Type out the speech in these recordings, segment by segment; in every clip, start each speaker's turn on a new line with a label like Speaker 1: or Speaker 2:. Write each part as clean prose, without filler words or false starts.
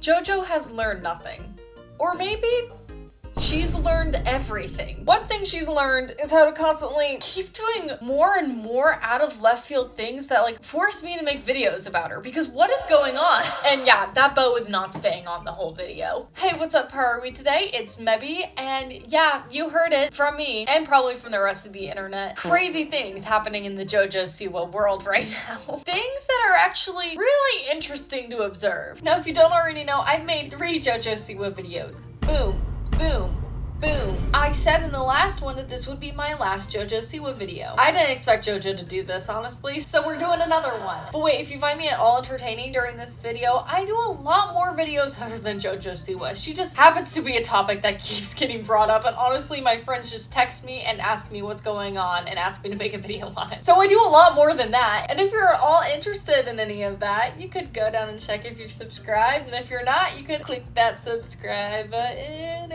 Speaker 1: JoJo has learned nothing. Or maybe she's learned everything. One thing she's learned is how to constantly keep doing more and more out of left field things that like force me to make videos about her, because what is going on? And yeah, that bow is not staying on the whole video. Hey, what's up, how are we today? It's Mebby, and yeah, you heard it from me and probably from the rest of the internet. Crazy things happening in the JoJo Siwa world right now. Things that are actually really interesting to observe. Now, if you don't already know, I've made 3 JoJo Siwa videos. Boom. Boom. Boom. I said in the last one that this would be my last JoJo Siwa video. I didn't expect JoJo to do this, honestly, so we're doing another one. But wait, if you find me at all entertaining during this video, I do a lot more videos other than JoJo Siwa. She just happens to be a topic that keeps getting brought up, and honestly, my friends just text me and ask me what's going on and ask me to make a video on it. So I do a lot more than that, and if you're at all interested in any of that, you could go down and check if you're subscribed, and if you're not, you could click that subscribe button.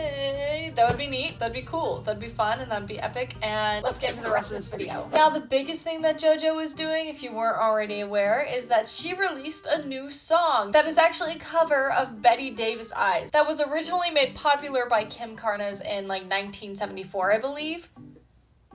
Speaker 1: That would be neat, that'd be cool, that'd be fun, and that'd be epic, and let's get into the rest of this video. Now, the biggest thing that JoJo is doing, if you weren't already aware, is that she released a new song that is actually a cover of Betty Davis' Eyes that was originally made popular by Kim Carnes in like 1974, I believe.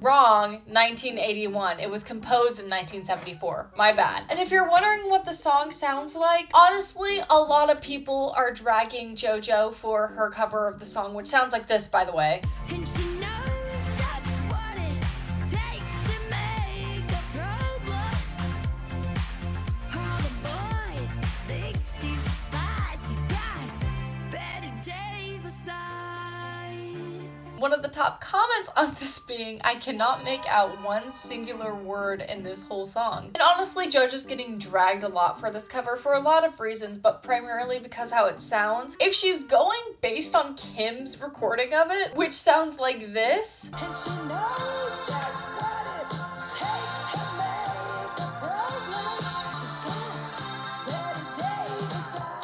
Speaker 1: Wrong, 1981. It was composed in 1974. My bad. And if you're wondering what the song sounds like, honestly, a lot of people are dragging JoJo for her cover of the song, which sounds like this, by the way.
Speaker 2: And she knows just what it takes to make a pro blush. All the boys think she's a spy. She's got Betty Davis eyes.
Speaker 1: One of the top comments on this being, I cannot make out one singular word in this whole song. And honestly, JoJo's getting dragged a lot for this cover for a lot of reasons, but primarily because how it sounds. If she's going based on Kim's recording of it, which sounds like this,
Speaker 2: And she knows just what it takes to make a pro blush. She's got Betty Davis eyes.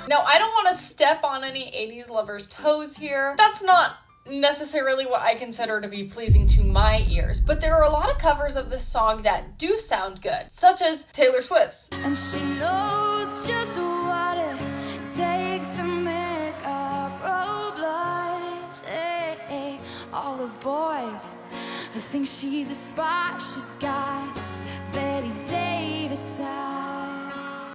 Speaker 1: now I don't want to step on any 80s lovers' toes here. That's not necessarily what I consider to be pleasing to my ears, but there are a lot of covers of this song that do sound good, such as Taylor Swift's.
Speaker 2: And she knows just what it takes to make a pro blush. Hey, hey. All the boys think she's a spy. She's got Betty Davis eyes.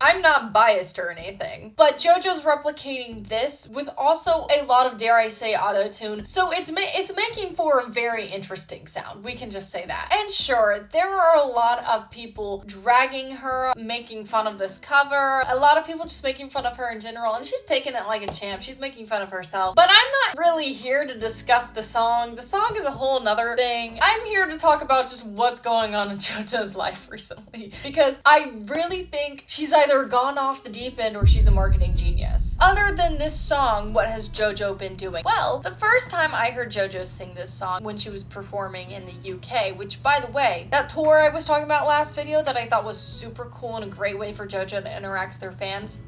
Speaker 1: I'm not biased or anything, but JoJo's replicating this with also a lot of, dare I say, auto-tune, so it's making for a very interesting sound. We can just say that. And sure, there are a lot of people dragging her, making fun of this cover, a lot of people just making fun of her in general, and she's taking it like a champ. She's making fun of herself. But I'm not really here to discuss the song. The song is a whole nother thing. I'm here to talk about just what's going on in JoJo's life recently, because I really think she's either gone off the deep end or she's a marketing genius. Other than this song, what has JoJo been doing? Well, the first time I heard JoJo sing this song when she was performing in the UK, which, by the way, that tour I was talking about last video that I thought was super cool and a great way for JoJo to interact with her fans,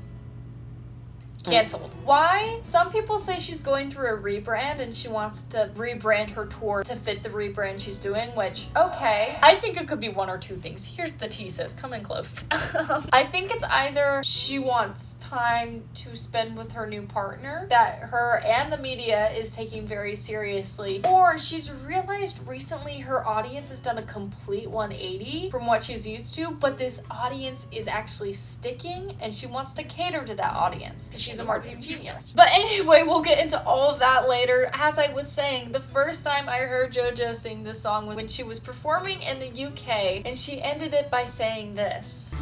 Speaker 1: canceled. Why? Some people say she's going through a rebrand and she wants to rebrand her tour to fit the rebrand she's doing, which, okay. I think it could be one or two things. Here's the thesis. Come in close. I think it's either she wants time to spend with her new partner that her and the media is taking very seriously, or she's realized recently her audience has done a complete 180 from what she's used to, but this audience is actually sticking and she wants to cater to that audience because she's a marketing genius. But anyway, we'll get into all of that later. As I was saying, the first time I heard JoJo sing this song was when she was performing in the UK, and she ended it by saying this.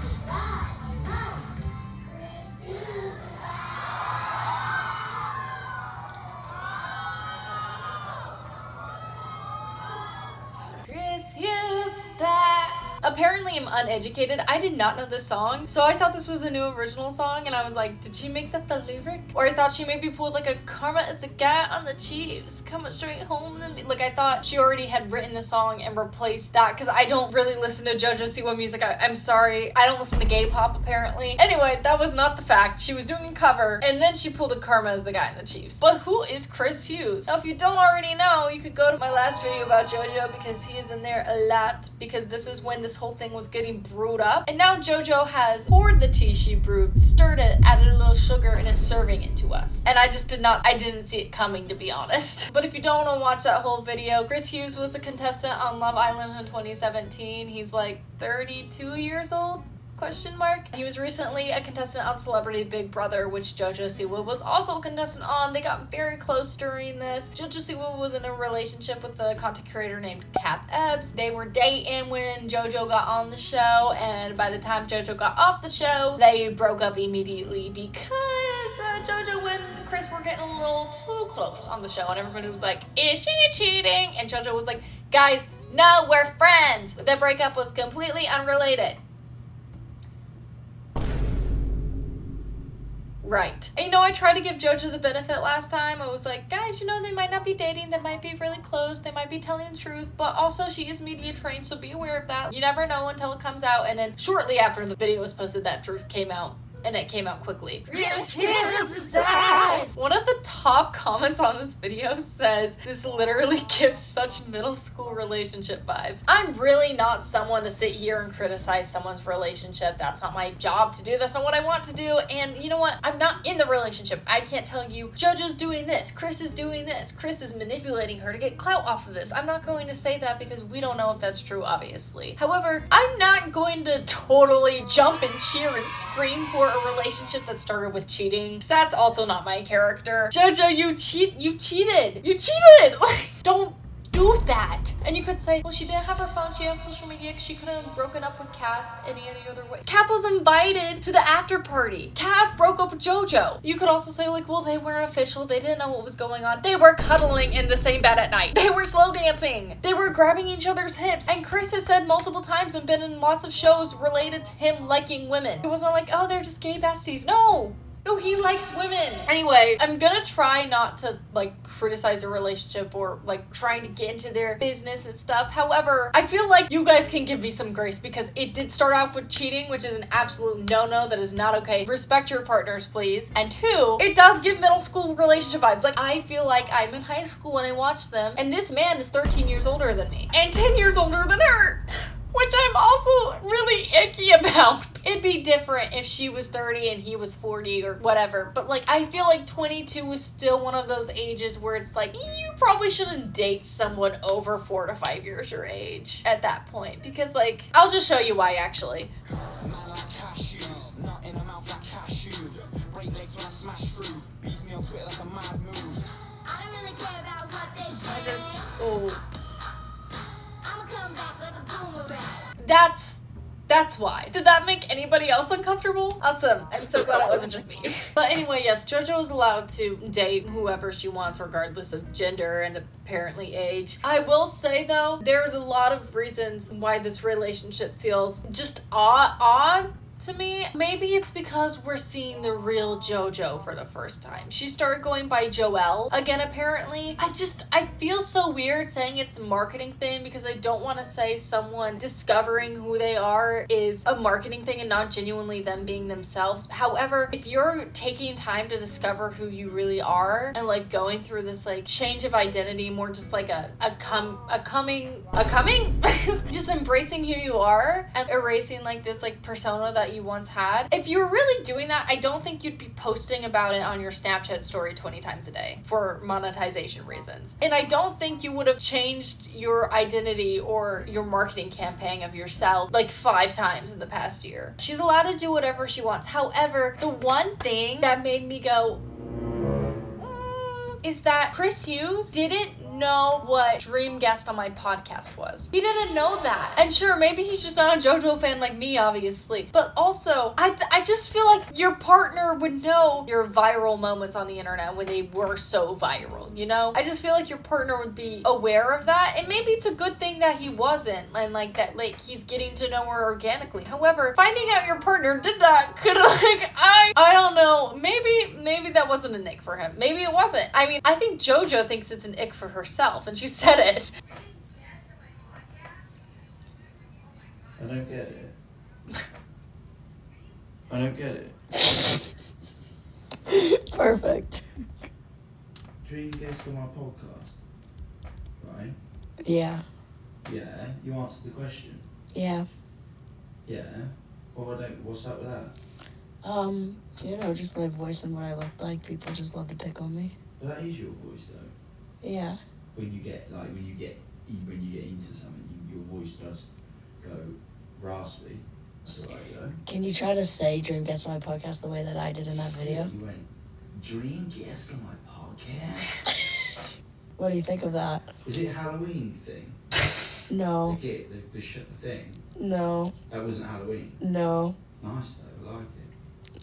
Speaker 1: Apparently I'm uneducated. I did not know this song, so I thought this was a new original song, and I was like, did she make that the lyric? Or I thought she maybe pulled like a karma is the guy on the Chiefs coming straight home to me. Like, I thought she already had written the song and replaced that, because I don't really listen to JoJo Siwa music. I'm sorry. I don't listen to gay pop, apparently. Anyway, that was not the fact. She was doing a cover, and then she pulled a karma as the guy in the Chiefs. But who is Chris Hughes? Now, if you don't already know, you could go to my last video about JoJo, because he is in there a lot, because this is when this whole thing was getting brewed up. And now JoJo has poured the tea she brewed, stirred it, added a little sugar, and is serving it to us. And I didn't see it coming, to be honest. But if you don't want to watch that whole video, Chris Hughes was a contestant on Love Island in 2017. He's like 32 years old? Question mark. He was recently a contestant on Celebrity Big Brother, which JoJo Siwa was also a contestant on. They got very close during this. JoJo Siwa was in a relationship with a content creator named Kath Ebbs. They were dating when JoJo got on the show, and by the time JoJo got off the show, they broke up immediately because JoJo and Chris were getting a little too close on the show, and everybody was like, is she cheating? And JoJo was like, guys, no, we're friends. The breakup was completely unrelated. Right. And I tried to give JoJo the benefit last time. I was like, guys, they might not be dating. They might be really close. They might be telling the truth. But also, she is media trained, so be aware of that. You never know until it comes out. And then shortly after the video was posted, that truth came out. And it came out quickly. One of the top comments on this video says, this literally gives such middle school relationship vibes. I'm really not someone to sit here and criticize someone's relationship. That's not my job to do. That's not what I want to do. And you know what? I'm not in the relationship. I can't tell you, JoJo's doing this, Chris is doing this, Chris is manipulating her to get clout off of this. I'm not going to say that because we don't know if that's true, obviously. However, I'm not going to totally jump and cheer and scream for a relationship that started with cheating. That's also not my character. JoJo, you cheated. Don't do that. And you could say, well, she didn't have her phone, she didn't have social media, she could have broken up with Kath any other way. Kath was invited to the after party. Kath broke up with JoJo. You could also say, like, well, they weren't official, they didn't know what was going on. They were cuddling in the same bed at night. They were slow dancing. They were grabbing each other's hips. And Chris has said multiple times and been in lots of shows related to him liking women. It wasn't like, oh, they're just gay besties. No, he likes women. Anyway, I'm gonna try not to, criticize a relationship or, trying to get into their business and stuff. However, I feel like you guys can give me some grace because it did start off with cheating, which is an absolute no-no. That is not okay. Respect your partners, please. And two, it does give middle school relationship vibes. I feel like I'm in high school when I watch them, and this man is 13 years older than me and 10 years older than her. Which I'm also really icky about. It'd be different if she was 30 and he was 40 or whatever. But I feel like 22 is still one of those ages where it's you probably shouldn't date someone over 4 to 5 years your age at that point. Because I'll just show you why actually. That's why. Did that make anybody else uncomfortable? Awesome. I'm so glad it wasn't just me. But anyway, yes, JoJo is allowed to date whoever she wants regardless of gender and apparently age. I will say though, there's a lot of reasons why this relationship feels just odd to me. Maybe it's because we're seeing the real JoJo for the first time. She started going by Joelle again, apparently. I feel so weird saying it's a marketing thing because I don't want to say someone discovering who they are is a marketing thing and not genuinely them being themselves. However, if you're taking time to discover who you really are and going through this change of identity, more just a coming just embracing who you are and erasing this persona that you once had. If you were really doing that, I don't think you'd be posting about it on your Snapchat story 20 times a day for monetization reasons. And I don't think you would have changed your identity or your marketing campaign of yourself 5 times in the past year. She's allowed to do whatever she wants. However, the one thing that made me go, is that Chris Hughes didn't know what dream guest on my podcast was. He didn't know that. And sure, maybe he's just not a JoJo fan like me, obviously. But also, I just feel like your partner would know your viral moments on the internet when they were so viral, I just feel like your partner would be aware of that. And maybe it's a good thing that he wasn't. And that he's getting to know her organically. However, finding out your partner did that could I don't know. Maybe that wasn't an ick for him. Maybe it wasn't. I mean, I think JoJo thinks it's an ick for herself, and she said it.
Speaker 3: I don't get it.
Speaker 4: Perfect.
Speaker 3: Dream guest on my podcast, right?
Speaker 4: Yeah.
Speaker 3: Yeah, you answered the question.
Speaker 4: Yeah.
Speaker 3: Yeah. Well, what's up with that?
Speaker 4: Just my voice and what I look like. People just love to pick on me.
Speaker 3: But that is your voice, though.
Speaker 4: Yeah.
Speaker 3: When you get into something, your voice does go raspy. That's alright, though.
Speaker 4: Can you try to say dream guest on my podcast the way that I did in that video?
Speaker 3: You went, dream guest on my podcast?
Speaker 4: What do you think of that?
Speaker 3: Is it a Halloween thing?
Speaker 4: No.
Speaker 3: The thing?
Speaker 4: No.
Speaker 3: That wasn't Halloween?
Speaker 4: No.
Speaker 3: Nice, though. I like it.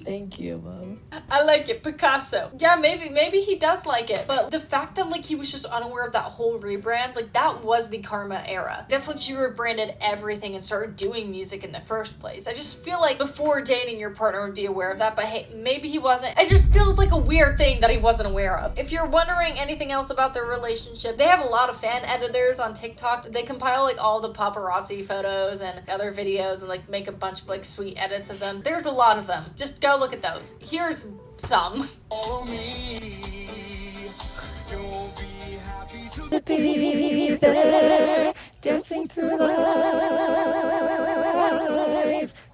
Speaker 4: Thank you, Bo.
Speaker 1: I like it, Picasso. Yeah, maybe he does like it, but the fact that like he was just unaware of that whole rebrand, like that was the Karma era. That's when she rebranded everything and started doing music in the first place. I just feel like before dating, your partner would be aware of that, but hey, maybe he wasn't. It just feels like a weird thing that he wasn't aware of. If you're wondering anything else about their relationship, they have a lot of fan editors on TikTok. They compile like all the paparazzi photos and other videos and like make a bunch of like sweet edits of them. There's a lot of them. Just go look at those. Here's some.
Speaker 2: Be there, dancing through life,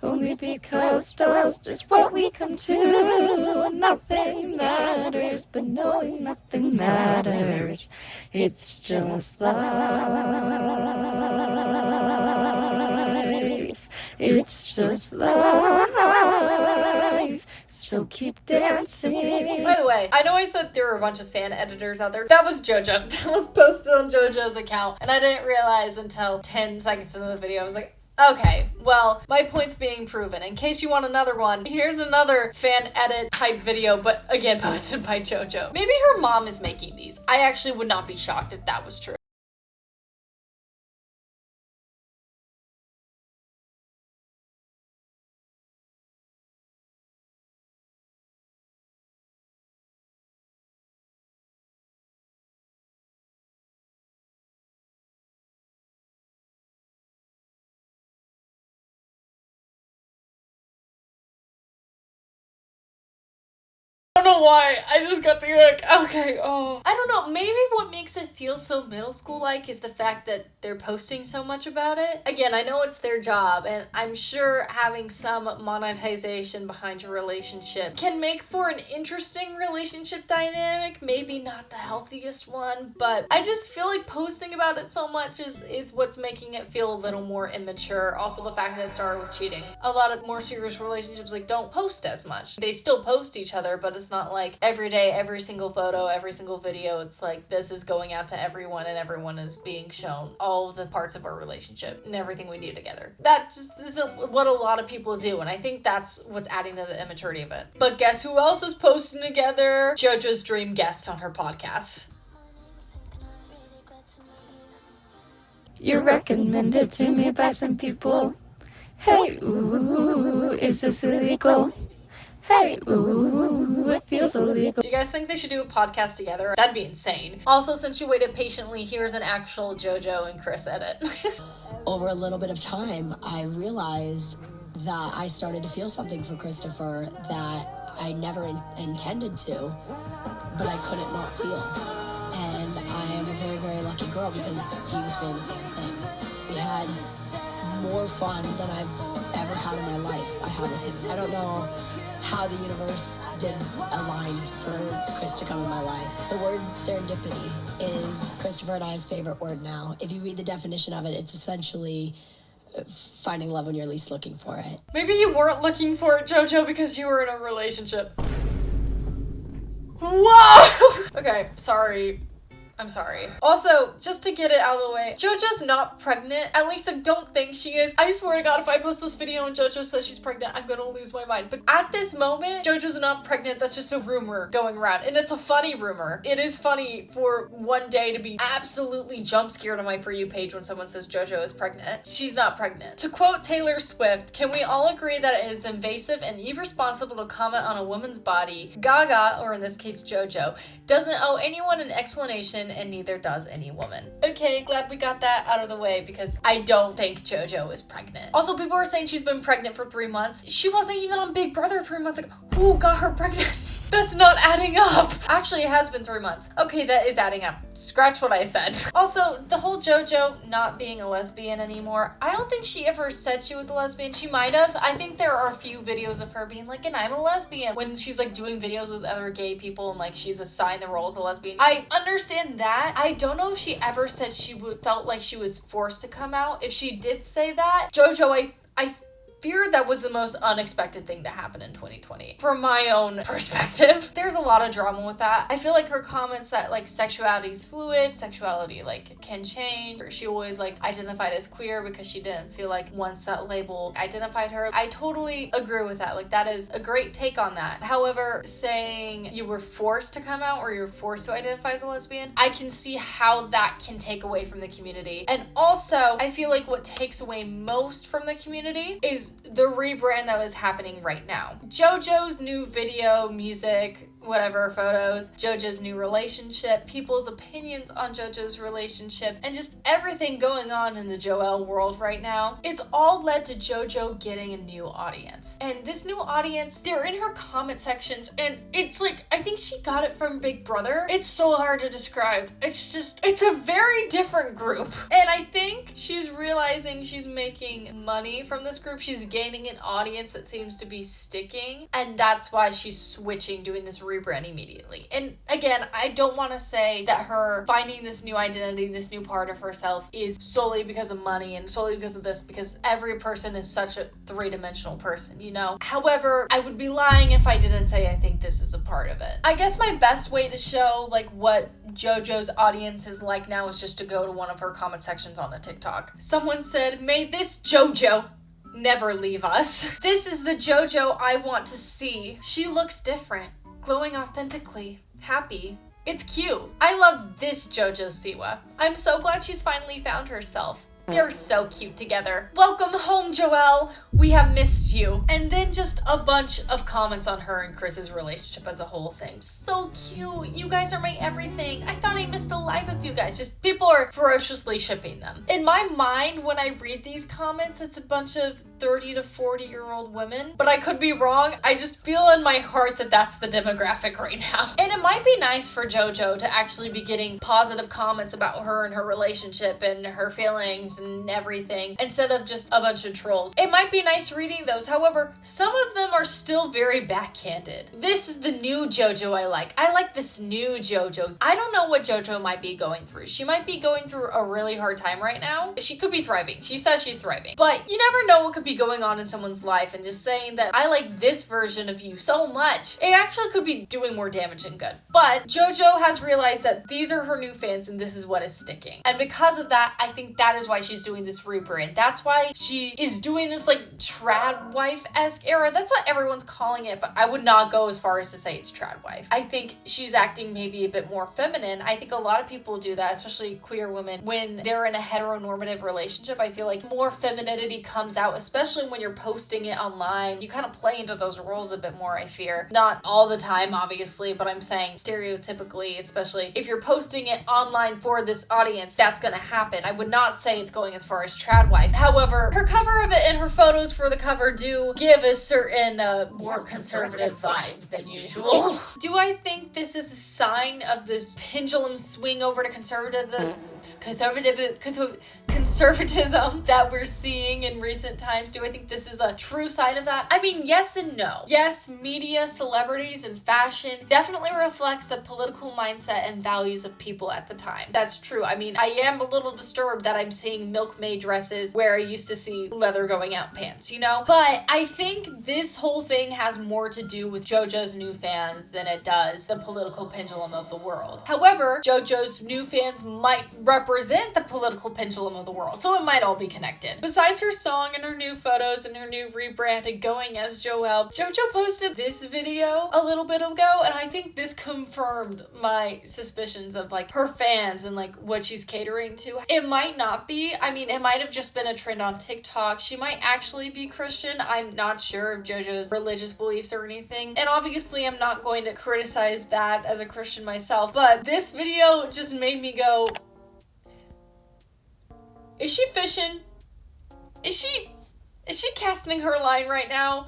Speaker 2: only because dust is what we come to. Nothing matters, but knowing nothing matters. It's just life. It's just life. So keep dancing.
Speaker 1: By the way, I know I said there were a bunch of fan editors out there. That was JoJo. That was posted on JoJo's account. And I didn't realize until 10 seconds into the video. I was like, okay, well, my point's being proven. In case you want another one, here's another fan edit type video, but again, posted by JoJo. Maybe her mom is making these. I actually would not be shocked if that was true. I don't know why. I just got the ick. Okay, oh. I don't know. Maybe what makes it feel so middle school-like is the fact that they're posting so much about it. Again, I know it's their job, and I'm sure having some monetization behind your relationship can make for an interesting relationship dynamic. Maybe not the healthiest one, but I just feel like posting about it so much is what's making it feel a little more immature. Also, the fact that it started with cheating. A lot of more serious relationships like don't post as much. They still post each other, but it's not like every day, every single photo, every single video. It's like this is going out to everyone and everyone is being shown all of the parts of our relationship and everything we do together. That just isn't what a lot of people do, and I think that's what's adding to the immaturity of it. But guess who else is posting together? JoJo's dream guest on her podcast.
Speaker 2: You're recommended to me by some people. Hey, ooh, is this illegal? Hey, ooh, it feels illegal.
Speaker 1: Do you guys think they should do a podcast together? That'd be insane. Also, since you waited patiently, here's an actual JoJo and Chris edit.
Speaker 4: Over a little bit of time, I realized that I started to feel something for Christopher that I never intended to, but I couldn't not feel. And I am a very, very lucky girl because he was feeling the same thing. We had more fun than I've ever had in my life. I had with him. I don't know how the universe did align for Chris to come in my life. The word serendipity is Christopher and I's favorite word now. If you read the definition of it, it's essentially finding love when you're least looking for it.
Speaker 1: Maybe you weren't looking for it, JoJo, because you were in a relationship. Whoa! Okay, sorry. I'm sorry. Also, just to get it out of the way, JoJo's not pregnant. At least I don't think she is. I swear to God, if I post this video and JoJo says she's pregnant, I'm gonna lose my mind. But at this moment, JoJo's not pregnant. That's just a rumor going around. And it's a funny rumor. It is funny for one day to be absolutely jump scared on my For You page when someone says JoJo is pregnant. She's not pregnant. To quote Taylor Swift, can we all agree that it is invasive and irresponsible to comment on a woman's body? Gaga, or in this case JoJo, doesn't owe anyone an explanation, and neither does any woman. Okay, glad we got that out of the way because I don't think JoJo is pregnant. Also, people are saying she's been pregnant for 3 months. She wasn't even on Big Brother 3 months ago. Who got her pregnant? That's not adding up. Actually, it has been 3 months. Okay, that is adding up. Scratch what I said. Also, the whole JoJo not being a lesbian anymore, I don't think she ever said she was a lesbian. She might have. I think there are a few videos of her being like, and I'm a lesbian, when she's like doing videos with other gay people and like she's assigned the role as a lesbian. I understand that. I don't know if she ever said she felt like she was forced to come out. If she did say that, JoJo, I feared that was the most unexpected thing to happen in 2020 from my own perspective. There's a lot of drama with that. I feel like her comments that like sexuality is fluid, sexuality like can change. She always like identified as queer because she didn't feel like once that label identified her. I totally agree with that. Like that is a great take on that. However, saying you were forced to come out or you're forced to identify as a lesbian, I can see how that can take away from the community. And also, I feel like what takes away most from the community is the rebrand that was happening right now. JoJo's new video, music, whatever, photos, JoJo's new relationship, people's opinions on JoJo's relationship, and just everything going on in the Joelle world right now. It's all led to JoJo getting a new audience. And this new audience, they're in her comment sections, and it's like, I think she got it from Big Brother. It's so hard to describe. It's a very different group. And I think she's realizing she's making money from this group. She's gaining an audience that seems to be sticking, and that's why she's switching, doing this rebrand immediately. And again, I don't want to say that her finding this new identity, this new part of herself is solely because of money and solely because of this, because every person is such a three-dimensional person, you know? However, I would be lying if I didn't say I think this is a part of it. I guess my best way to show like what JoJo's audience is like now is just to go to one of her comment sections on a TikTok. Someone said, "May this JoJo never leave us. This is the JoJo I want to see. She looks different, glowing authentically, happy. It's cute. I love this JoJo Siwa. I'm so glad she's finally found herself. They're so cute together. Welcome home, Joelle. We have missed you." And then just a bunch of comments on her and Chris's relationship as a whole saying, "So cute. You guys are my everything. I thought I missed a life of you guys." Just people are ferociously shipping them. In my mind, when I read these comments, it's a bunch of 30 to 40-year-old women, but I could be wrong. I just feel in my heart that that's the demographic right now. And it might be nice for JoJo to actually be getting positive comments about her and her relationship and her feelings and everything, instead of just a bunch of trolls. It might be nice reading those. However, some of them are still very backhanded. This is the new JoJo I like. I like this new JoJo. I don't know what JoJo might be going through. She might be going through a really hard time right now. She could be thriving. She says she's thriving. But you never know what could be going on in someone's life, and just saying that I like this version of you so much, it actually could be doing more damage than good. But JoJo has realized that these are her new fans and this is what is sticking. And because of that, I think that is why she's doing this rebrand. That's why she is doing this like trad wife-esque era. That's what everyone's calling it, but I would not go as far as to say it's trad wife. I think she's acting maybe a bit more feminine. I think a lot of people do that, especially queer women, when they're in a heteronormative relationship. I feel like more femininity comes out, especially when you're posting it online. You kind of play into those roles a bit more, I fear. Not all the time, obviously, but I'm saying stereotypically, especially if you're posting it online for this audience, that's gonna happen. I would not say it's going as far as trad wife. However, her cover of it and her photos for the cover do give a certain more conservative vibe than usual. Do I think this is a sign of this pendulum swing over to conservatism that we're seeing in recent times? Do I think this is a true sign of that? I mean, yes and no. Yes, media, celebrities, and fashion definitely reflects the political mindset and values of people at the time. That's true. I mean, I am a little disturbed that I'm seeing milkmaid dresses where I used to see leather going out pants, you know? But I think this whole thing has more to do with JoJo's new fans than it does the political pendulum of the world. However, JoJo's new fans might represent the political pendulum of the world, so it might all be connected. Besides her song and her new photos and her new rebranded going as Joelle, JoJo posted this video a little bit ago, and I think this confirmed my suspicions of like her fans and like what she's catering to. It might not be. I mean, it might have just been a trend on TikTok. She might actually be Christian. I'm not sure of JoJo's religious beliefs or anything, and obviously I'm not going to criticize that as a Christian myself, but this video just made me go, is she fishing? Is she casting her line right now?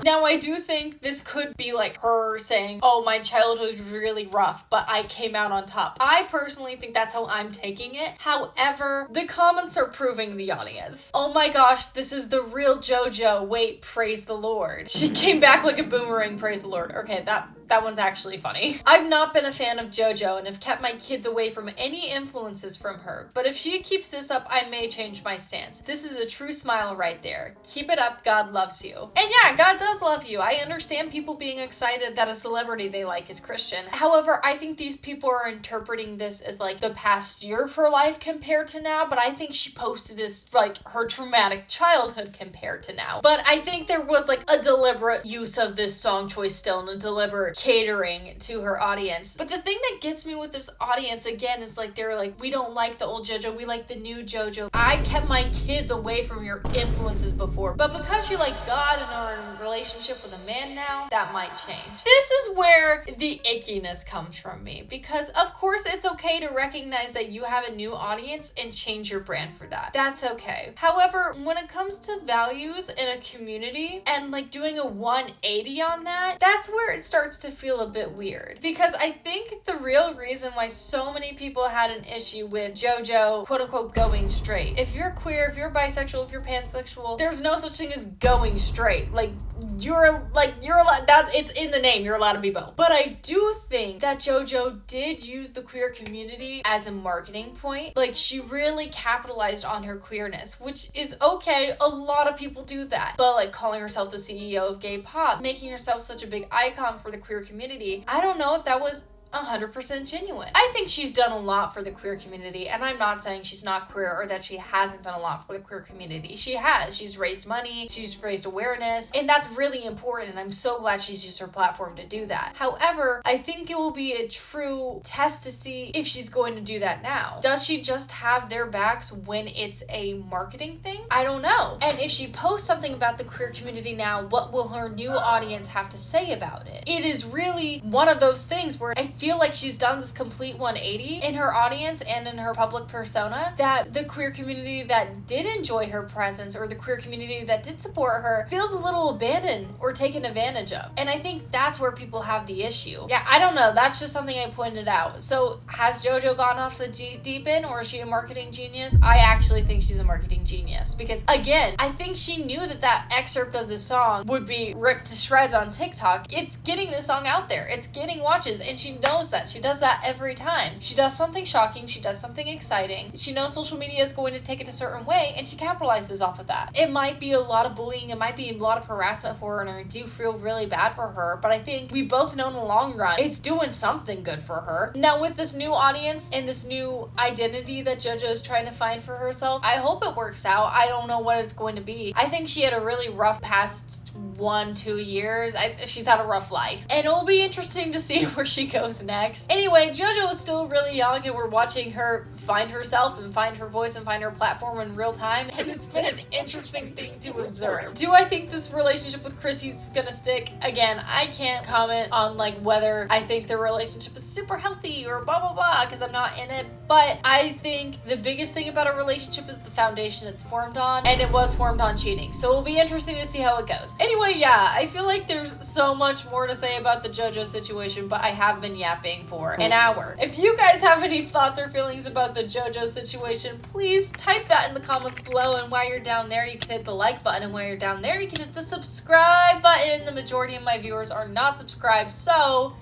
Speaker 1: Now, I do think this could be like her saying, oh, my childhood was really rough, but I came out on top. I personally think that's how I'm taking it. However, the comments are proving the audience. Oh my gosh, this is the real JoJo. Wait, praise the Lord. She came back like a boomerang, praise the Lord. Okay, that one's actually funny. I've not been a fan of JoJo and have kept my kids away from any influences from her, but if she keeps this up, I may change my stance. This is a true smile right there. Keep it up, God loves you. And yeah, God does love you. I understand people being excited that a celebrity they like is Christian. However, I think these people are interpreting this as like the past year of her life compared to now, but I think she posted this like her traumatic childhood compared to now. But I think there was like a deliberate use of this song choice still and a deliberate catering to her audience. But the thing that gets me with this audience again is like they're like, we don't like the old JoJo, we like the new JoJo. I kept my kids away from your influences before, but because you like God and are in a relationship with a man now, that might change. This is where the ickiness comes from me, because of course it's okay to recognize that you have a new audience and change your brand for that. That's okay. However, when it comes to values in a community and like doing a 180 on that, that's where it starts to feel a bit weird, because I think the real reason why so many people had an issue with JoJo quote unquote going straight. If you're queer, if you're bisexual, if you're pansexual, there's no such thing as going straight. Like you're allowed, that it's in the name, you're allowed to be both. But I do think that JoJo did use the queer community as a marketing point. Like she really capitalized on her queerness, which is okay. A lot of people do that. But like calling herself the CEO of gay pop, making herself such a big icon for the queer community, I don't know if that was 100% genuine. I think she's done a lot for the queer community, and I'm not saying she's not queer or that she hasn't done a lot for the queer community. She has. She's raised money, she's raised awareness, and that's really important, and I'm so glad she's used her platform to do that. However, I think it will be a true test to see if she's going to do that now. Does she just have their backs when it's a marketing thing? I don't know. And if she posts something about the queer community now, what will her new audience have to say about it? It is really one of those things where I feel like she's done this complete 180 in her audience and in her public persona, that the queer community that did enjoy her presence or the queer community that did support her feels a little abandoned or taken advantage of. And I think that's where people have the issue. Yeah, I don't know. That's just something I pointed out. So has JoJo gone off the deep end, or is she a marketing genius? I actually think she's a marketing genius, because again, I think she knew that that excerpt of the song would be ripped to shreds on TikTok. It's getting the song out there. It's getting watches, and she knows that. She does that every time. She does something shocking. She does something exciting. She knows social media is going to take it a certain way, and she capitalizes off of that. It might be a lot of bullying. It might be a lot of harassment for her, and I do feel really bad for her, but I think we both know in the long run, it's doing something good for her. Now, with this new audience and this new identity that JoJo is trying to find for herself, I hope it works out. I don't know what it's going to be. I think she had a really rough past 1-2 years. She's had a rough life, and it will be interesting to see where she goes next. Anyway, JoJo is still really young, and we're watching her find herself and find her voice and find her platform in real time, and it's been an interesting thing to observe. Do I think this relationship with Chrissy's gonna stick? Again, I can't comment on like whether I think the relationship is super healthy or blah blah blah, because I'm not in it, but I think the biggest thing about a relationship is the foundation it's formed on, and it was formed on cheating, so it'll be interesting to see how it goes. Anyway, yeah, I feel like there's so much more to say about the JoJo situation, but I have been yapping for an hour. If you guys have any thoughts or feelings about the JoJo situation, please type that in the comments below, and while you're down there, you can hit the like button, and while you're down there, you can hit the subscribe button. The majority of my viewers are not subscribed, so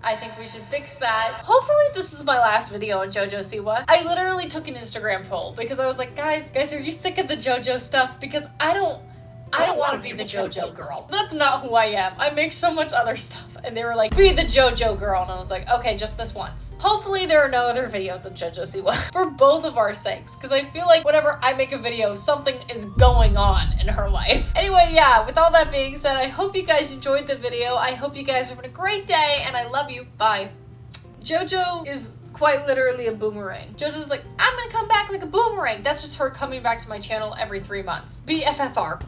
Speaker 1: I think we should fix that. Hopefully this is my last video on JoJo Siwa. I literally took an Instagram poll because I was like, guys, are you sick of the JoJo stuff? Because I don't want to be the JoJo girl. That's not who I am. I make so much other stuff. And they were like, be the JoJo girl. And I was like, okay, just this once. Hopefully there are no other videos of JoJo Siwa for both of our sakes, because I feel like whenever I make a video, something is going on in her life. Anyway, yeah, with all that being said, I hope you guys enjoyed the video. I hope you guys are having a great day, and I love you. Bye. JoJo is quite literally a boomerang. JoJo's like, I'm gonna come back like a boomerang. That's just her coming back to my channel every 3 months. BFFR.